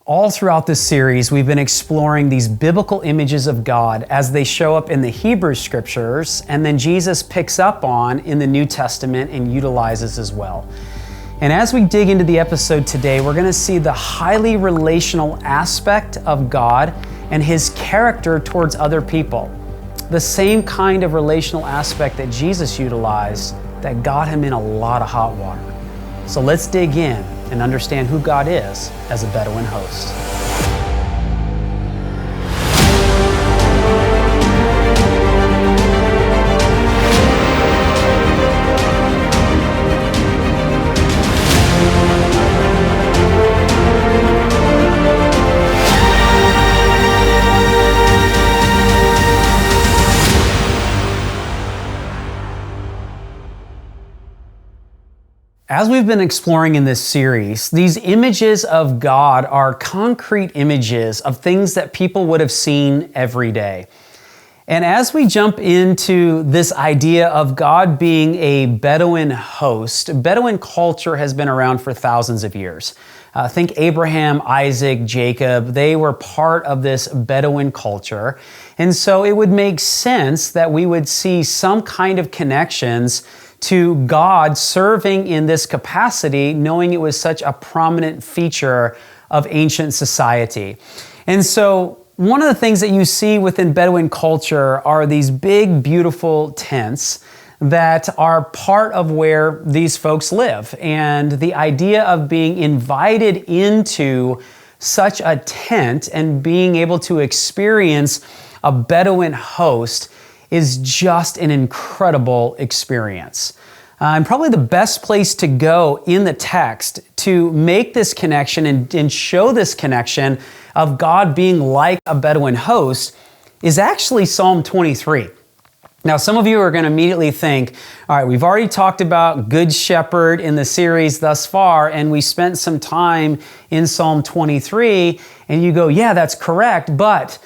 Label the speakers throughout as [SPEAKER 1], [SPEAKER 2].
[SPEAKER 1] All throughout this series, we've been exploring these biblical images of God as they show up in the Hebrew Scriptures, and then Jesus picks up on in the New Testament and utilizes as well. And as we dig into the episode today, we're going to see the highly relational aspect of God and His character towards other people. The same kind of relational aspect that Jesus utilized that got Him in a lot of hot water. So let's dig in and understand who God is as a Bedouin host. As we've been exploring in this series, these images of God are concrete images of things that people would have seen every day. And as we jump into this idea of God being a Bedouin host, Bedouin culture has been around for thousands of years. Think Abraham, Isaac, Jacob, they were part of this Bedouin culture. And so it would make sense that we would see some kind of connections to God serving in this capacity, knowing it was such a prominent feature of ancient society. And so one of the things that you see within Bedouin culture are these big, beautiful tents that are part of where these folks live. And the idea of being invited into such a tent and being able to experience a Bedouin host is just an incredible experience. And probably the best place to go in the text to make this connection and show this connection of God being like a Bedouin host is actually Psalm 23. Now, some of you are going to immediately think, all right, we've already talked about Good Shepherd in the series thus far, and we spent some time in Psalm 23, and you go, yeah, that's correct, but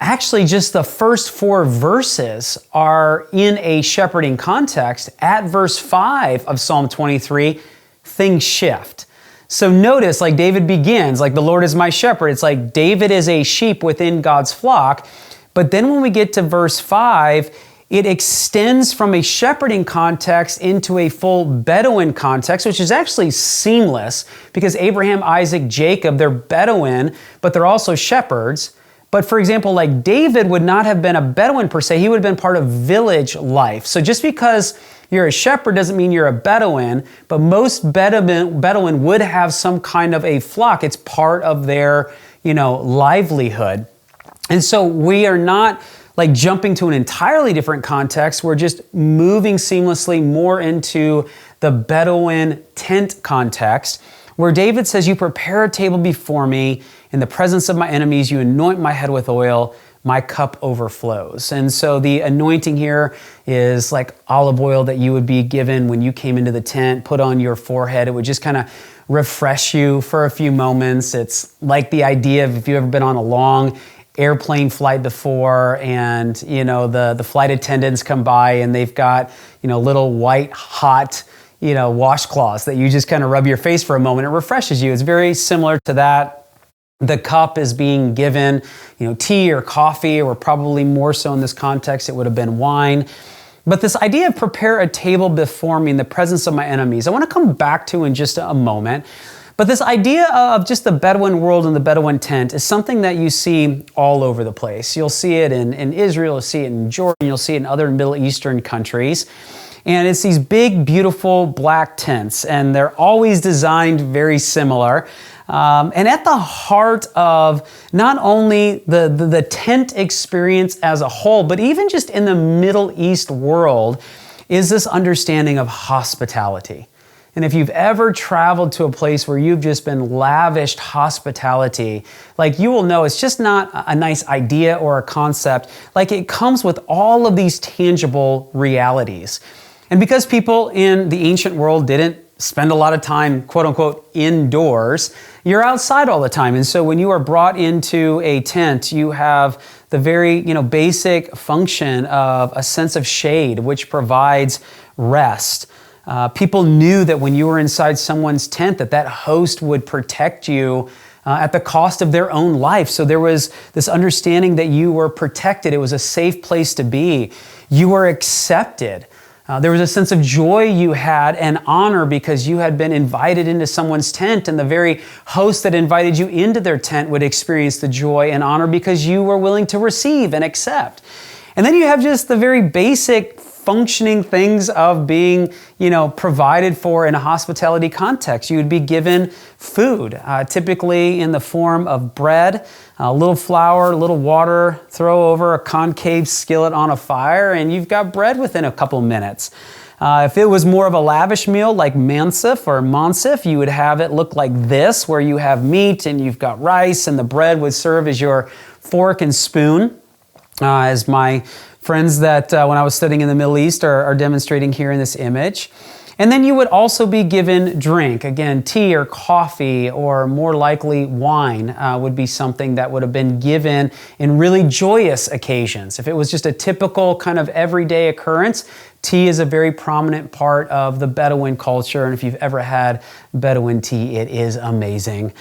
[SPEAKER 1] actually, just the first 4 verses are in a shepherding context. At verse 5 of Psalm 23, things shift. So notice, like David begins, like the Lord is my shepherd. It's like David is a sheep within God's flock. But then when we get to verse 5, it extends from a shepherding context into a full Bedouin context, which is actually seamless because Abraham, Isaac, Jacob, they're Bedouin, but they're also shepherds. But for example, like David would not have been a Bedouin per se, he would have been part of village life. So just because you're a shepherd doesn't mean you're a Bedouin, but most Bedouin would have some kind of a flock. It's part of their, livelihood. And so we are not like jumping to an entirely different context. We're just moving seamlessly more into the Bedouin tent context, where David says, you prepare a table before me in the presence of my enemies, you anoint my head with oil, my cup overflows. And so the anointing here is like olive oil that you would be given when you came into the tent, put on your forehead. It would just kind of refresh you for a few moments. It's like the idea of if you've ever been on a long airplane flight before and, the flight attendants come by and they've got, little white, hot, washcloths that you just kind of rub your face for a moment. It refreshes you. It's very similar to that. The cup is being given, tea or coffee, or probably more so in this context, it would have been wine. But this idea of prepare a table before me in the presence of my enemies, I want to come back to in just a moment. But this idea of just the Bedouin world and the Bedouin tent is something that you see all over the place. You'll see it in Israel, you'll see it in Jordan, you'll see it in other Middle Eastern countries. And it's these big, beautiful black tents, and they're always designed very similar. And at the heart of not only the tent experience as a whole, but even just in the Middle East world, is this understanding of hospitality. And if you've ever traveled to a place where you've just been lavished hospitality, like you will know it's just not a nice idea or a concept. Like it comes with all of these tangible realities. And because people in the ancient world didn't spend a lot of time, quote unquote, indoors, you're outside all the time. And so when you are brought into a tent, you have the very, basic function of a sense of shade, which provides rest. People knew that when you were inside someone's tent, that host would protect you at the cost of their own life. So there was this understanding that you were protected. It was a safe place to be. You were accepted. There was a sense of joy you had and honor because you had been invited into someone's tent, and the very host that invited you into their tent would experience the joy and honor because you were willing to receive and accept. And then you have just the very basic functioning things of being, provided for in a hospitality context. You would be given food, typically in the form of bread, a little flour, a little water, throw over a concave skillet on a fire, and you've got bread within a couple minutes. If it was more of a lavish meal like mansif or mansif, you would have it look like this, where you have meat and you've got rice, and the bread would serve as your fork and spoon. As my friends that when I was studying in the Middle East are demonstrating here in this image. And then you would also be given drink. Again, tea or coffee, or more likely wine would be something that would have been given in really joyous occasions. If it was just a typical kind of everyday occurrence, tea is a very prominent part of the Bedouin culture. And if you've ever had Bedouin tea, it is amazing.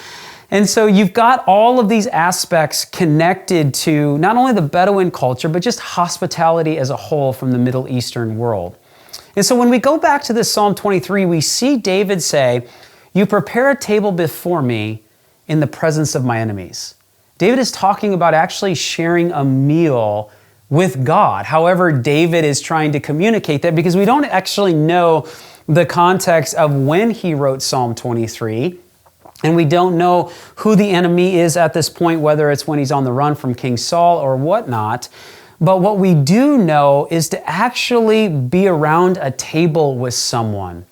[SPEAKER 1] And so you've got all of these aspects connected to not only the Bedouin culture, but just hospitality as a whole from the Middle Eastern world. And so when we go back to this Psalm 23, we see David say, "You prepare a table before me in the presence of my enemies." David is talking about actually sharing a meal with God. However, David is trying to communicate that because we don't actually know the context of when he wrote Psalm 23. And we don't know who the enemy is at this point, whether it's when he's on the run from King Saul or whatnot. But what we do know is to actually be around a table with someone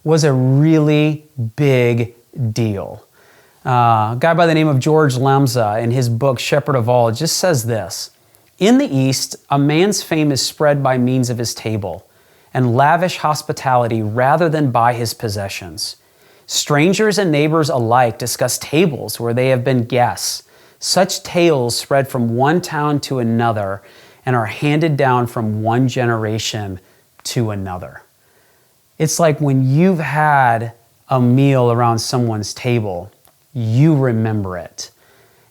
[SPEAKER 1] was a really big deal. A guy by the name of George Lamza, in his book Shepherd of All, just says this: "In the East, a man's fame is spread by means of his table and lavish hospitality rather than by his possessions. Strangers and neighbors alike discuss tables where they have been guests. Such tales spread from one town to another and are handed down from one generation to another." It's like when you've had a meal around someone's table, you remember it.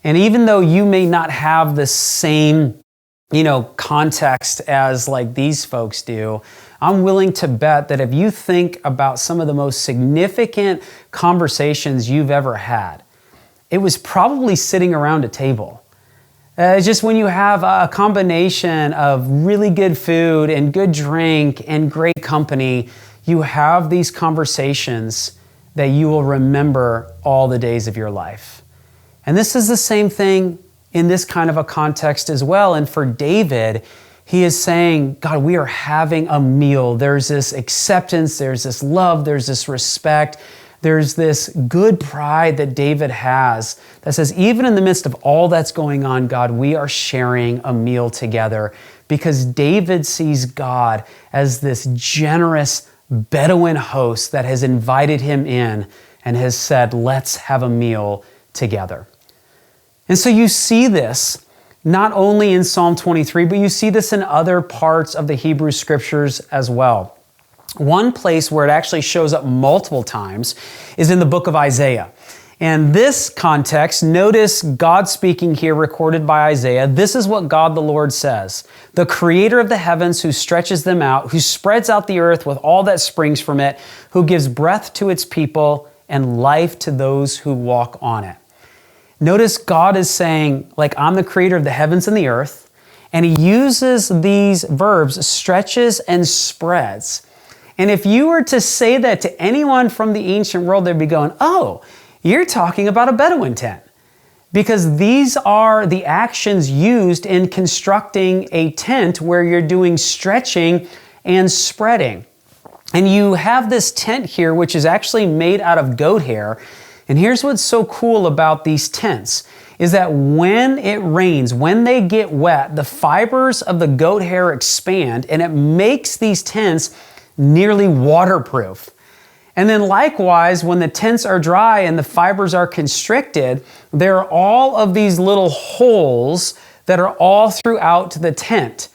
[SPEAKER 1] And even though you may not have the same, context as like these folks do, I'm willing to bet that if you think about some of the most significant conversations you've ever had, it was probably sitting around a table. It's just when you have a combination of really good food and good drink and great company, you have these conversations that you will remember all the days of your life. And this is the same thing in this kind of a context as well. And for David, he is saying, God, we are having a meal. There's this acceptance, there's this love, there's this respect, there's this good pride that David has that says, even in the midst of all that's going on, God, we are sharing a meal together, because David sees God as this generous Bedouin host that has invited him in and has said, let's have a meal together. And so you see this not only in Psalm 23, but you see this in other parts of the Hebrew Scriptures as well. One place where it actually shows up multiple times is in the book of Isaiah. And this context, notice God speaking here, recorded by Isaiah. This is what God the Lord says: "The creator of the heavens, who stretches them out, who spreads out the earth with all that springs from it, who gives breath to its people and life to those who walk on it." Notice God is saying, I'm the creator of the heavens and the earth, and he uses these verbs, stretches and spreads. And if you were to say that to anyone from the ancient world, they'd be going, oh, you're talking about a Bedouin tent. Because these are the actions used in constructing a tent where you're doing stretching and spreading. And you have this tent here, which is actually made out of goat hair. And here's what's so cool about these tents, is that when it rains, when they get wet, the fibers of the goat hair expand, and it makes these tents nearly waterproof. And then likewise, when the tents are dry and the fibers are constricted, there are all of these little holes that are all throughout the tent.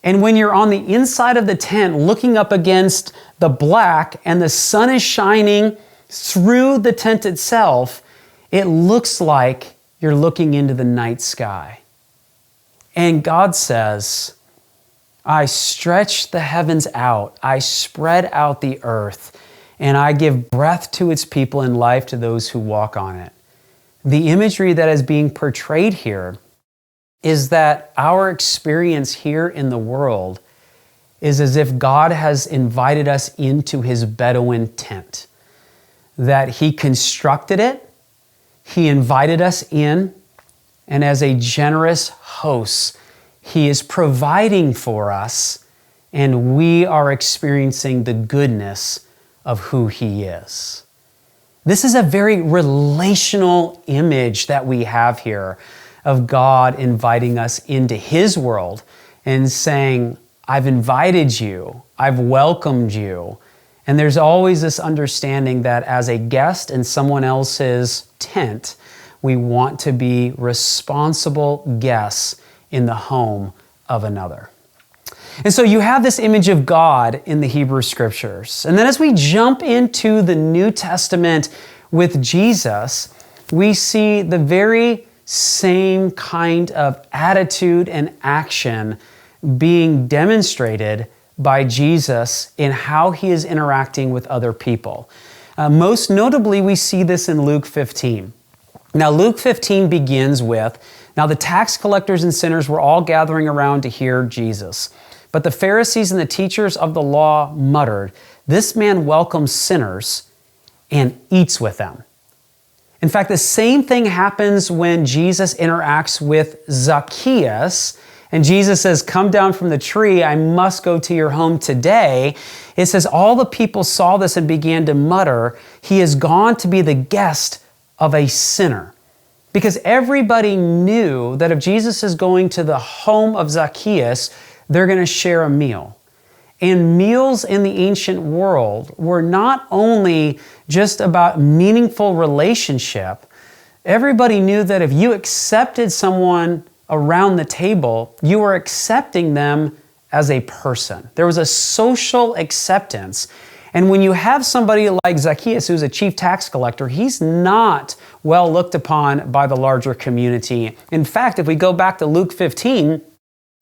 [SPEAKER 1] And when you're on the inside of the tent looking up against the black and the sun is shining through the tent itself, it looks like you're looking into the night sky. And God says, I stretch the heavens out, I spread out the earth, and I give breath to its people and life to those who walk on it. The imagery that is being portrayed here is that our experience here in the world is as if God has invited us into his Bedouin tent, that he constructed it, he invited us in, and as a generous host, he is providing for us, and we are experiencing the goodness of who he is. This is a very relational image that we have here of God inviting us into his world and saying, I've invited you, I've welcomed you. And there's always this understanding that as a guest in someone else's tent, we want to be responsible guests in the home of another. And so you have this image of God in the Hebrew Scriptures. And then as we jump into the New Testament with Jesus, we see the very same kind of attitude and action being demonstrated by Jesus in how he is interacting with other people. Most notably, we see this in Luke 15. Now, Luke 15 begins with, now the tax collectors and sinners were all gathering around to hear Jesus. But the Pharisees and the teachers of the law muttered, this man welcomes sinners and eats with them. In fact, the same thing happens when Jesus interacts with Zacchaeus. And Jesus says, come down from the tree, I must go to your home today. It says, all the people saw this and began to mutter, he has gone to be the guest of a sinner. Because everybody knew that if Jesus is going to the home of Zacchaeus, they're going to share a meal. And meals in the ancient world were not only just about meaningful relationship. Everybody knew that if you accepted someone around the table, you were accepting them as a person. There was a social acceptance. And when you have somebody like Zacchaeus, who's a chief tax collector, he's not well looked upon by the larger community. In fact, if we go back to Luke 15,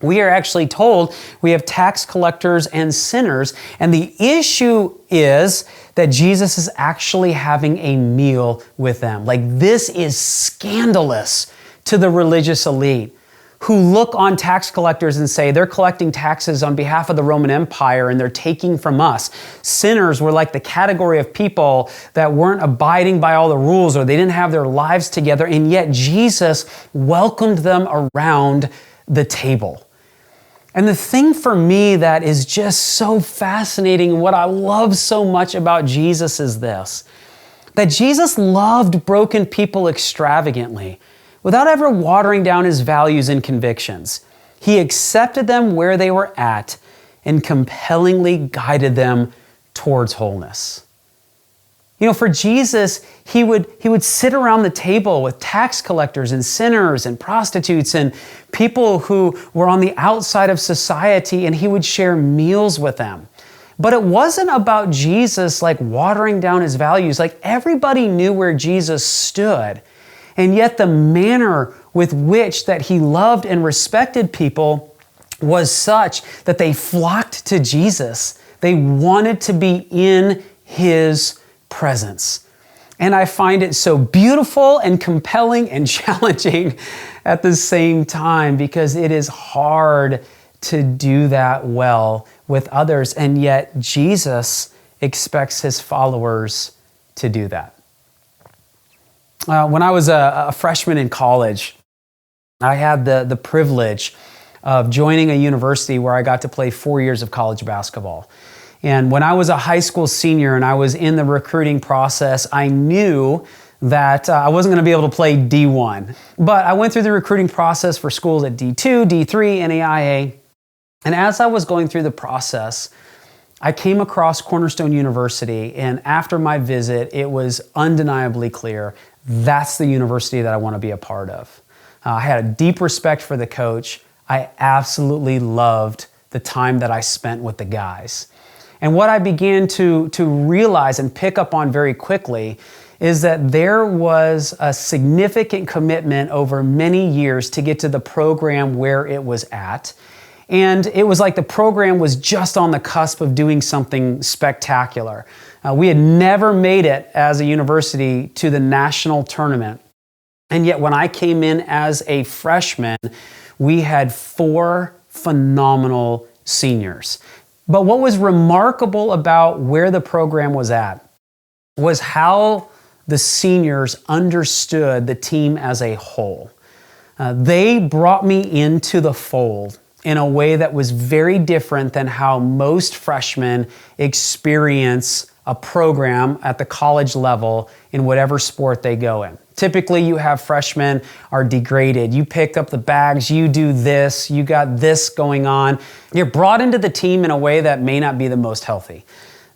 [SPEAKER 1] we are actually told we have tax collectors and sinners. And the issue is that Jesus is actually having a meal with them. Like, this is scandalous to the religious elite who look on tax collectors and say they're collecting taxes on behalf of the Roman Empire and they're taking from us. Sinners were like the category of people that weren't abiding by all the rules or they didn't have their lives together, and yet Jesus welcomed them around the table. And the thing for me that is just so fascinating, what I love so much about Jesus is this, that Jesus loved broken people extravagantly, without ever watering down his values and convictions. He accepted them where they were at and compellingly guided them towards wholeness. You know, for Jesus, he would sit around the table with tax collectors and sinners and prostitutes and people who were on the outside of society, and he would share meals with them. But it wasn't about Jesus like watering down his values. Like, everybody knew where Jesus stood. And yet the manner with which that he loved and respected people was such that they flocked to Jesus. They wanted to be in his presence. And I find it so beautiful and compelling and challenging at the same time, because it is hard to do that well with others. And yet Jesus expects his followers to do that. When I was a freshman in college, I had the privilege of joining a university where I got to play 4 years of college basketball. And when I was a high school senior and I was in the recruiting process, I knew that I wasn't going to be able to play D1. But I went through the recruiting process for schools at D2, D3, NAIA. And as I was going through the process, I came across Cornerstone University, and after my visit, it was undeniably clear that's the university that I want to be a part of. I had a deep respect for the coach. I absolutely loved the time that I spent with the guys. And what I began to realize and pick up on very quickly is that there was a significant commitment over many years to get to the program where it was at. And it was like the program was just on the cusp of doing something spectacular. We had never made it as a university to the national tournament. And yet when I came in as a freshman, we had 4 phenomenal seniors. But what was remarkable about where the program was at was how the seniors understood the team as a whole. They brought me into the fold in a way that was very different than how most freshmen experience a program at the college level in whatever sport they go in. Typically, you have freshmen are degraded. You pick up the bags, you do this, you got this going on. You're brought into the team in a way that may not be the most healthy.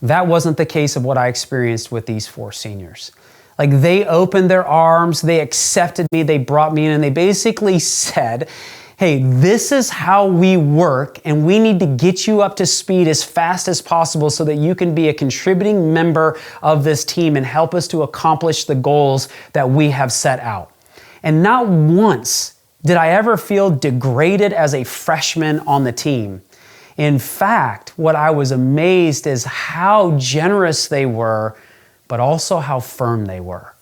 [SPEAKER 1] That wasn't the case of what I experienced with these 4 seniors. Like, they opened their arms, they accepted me, they brought me in, and they basically said, hey, this is how we work, and we need to get you up to speed as fast as possible so that you can be a contributing member of this team and help us to accomplish the goals that we have set out. And not once did I ever feel degraded as a freshman on the team. In fact, what I was amazed is how generous they were, but also how firm they were.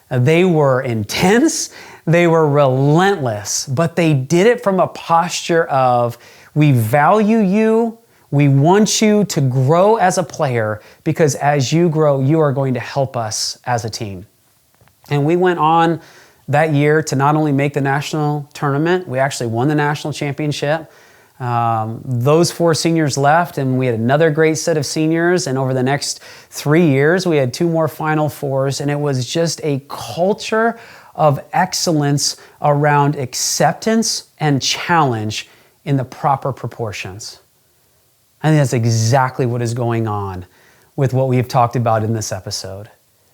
[SPEAKER 1] They were intense, they were relentless, but they did it from a posture of, we value you, we want you to grow as a player, because as you grow, you are going to help us as a team. And we went on that year to not only make the national tournament, we actually won the national championship. Those 4 seniors left, and we had another great set of seniors, and over the next 3 years we had 2 more Final Fours, and it was just a culture of excellence around acceptance and challenge in the proper proportions. I think that's exactly what is going on with what we have talked about in this episode.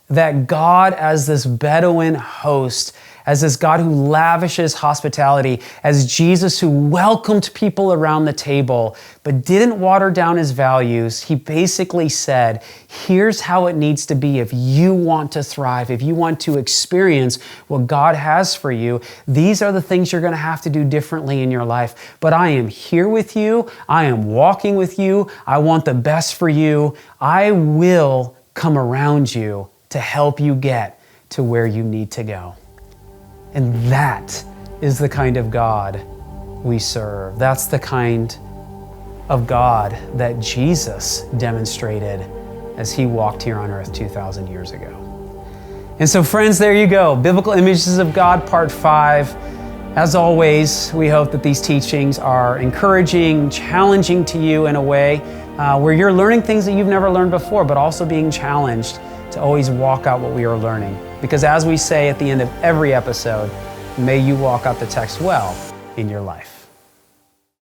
[SPEAKER 1] That God, as this Bedouin host, as this God who lavishes hospitality, as Jesus who welcomed people around the table, but didn't water down his values, he basically said, here's how it needs to be if you want to thrive, if you want to experience what God has for you. These are the things you're going to have to do differently in your life. But I am here with you. I am walking with you. I want the best for you. I will come around you to help you get to where you need to go. And that is the kind of God we serve. That's the kind of God that Jesus demonstrated as he walked here on earth 2,000 years ago. And so friends, there you go. Biblical Images of God, Part 5. As always, we hope that these teachings are encouraging, challenging to you in a way where you're learning things that you've never learned before, but also being challenged to always walk out what we are learning. Because as we say at the end of every episode, may you walk out the text well in your life.